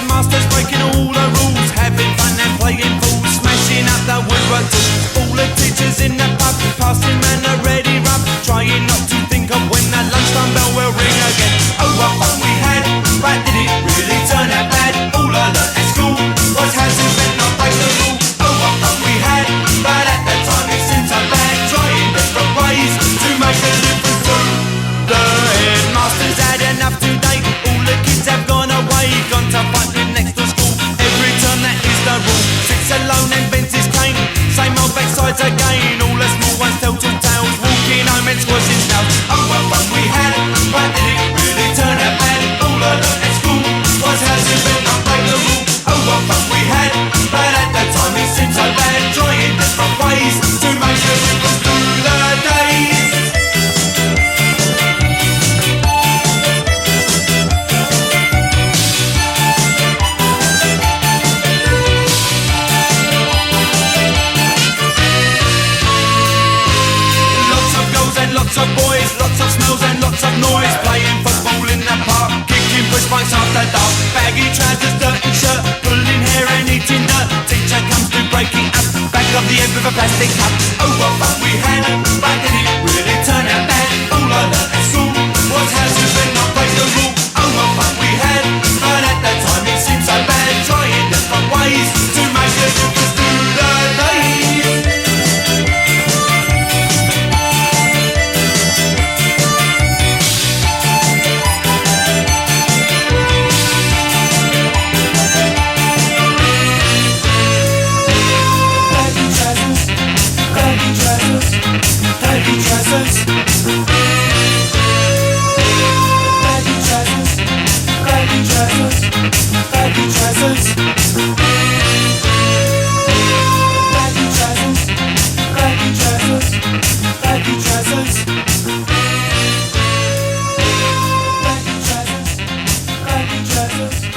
masters breaking all the rules, having fun and playing fools, smashing up the woodwork tools. All the teachers in the pub, passing man a ready rub, trying not to think of when the lunchtime bell will ring again. Oh, what fun we had, but did it really turn out bad? All I learnt at school was how to bend, not break the rule. Oh, what fun we had, but at the time it seemed so bad, trying different ways to make a difference to the headmasters had enough today. All the kids have gone away, gone to fight with next to school. Every turn that is the rule, sits alone and bends his cane. Same old backsides again, all the small ones tell two tales, walking home and squashing snails. Oh, what fun we had, but did it really turn out bad? All I learnt at school was how to bend, not break the rule. Oh, what fun we had, but at that time it seemed so bad, trying different ways to make a difference through the days. Lots of boys, lots of smells and lots of noise, playing football in the park, kicking push bikes after dark, baggy trousers, dirty shirt, pulling hair and eating dirt. Teacher comes to break it up, back of the head with a plastic cup. Oh, what fun we had, but did it really turn out bad? All I learnt at school was how to bend, not break the rule. Oh, what fun we had, but at that time it seemed so bad, trying different ways to make a difference through the days. Baggy trousers, baggy trousers, baggy trousers, baggy trousers, baggy trousers, baggy trousers, baggy trousers, baggy trousers, baggy trousers.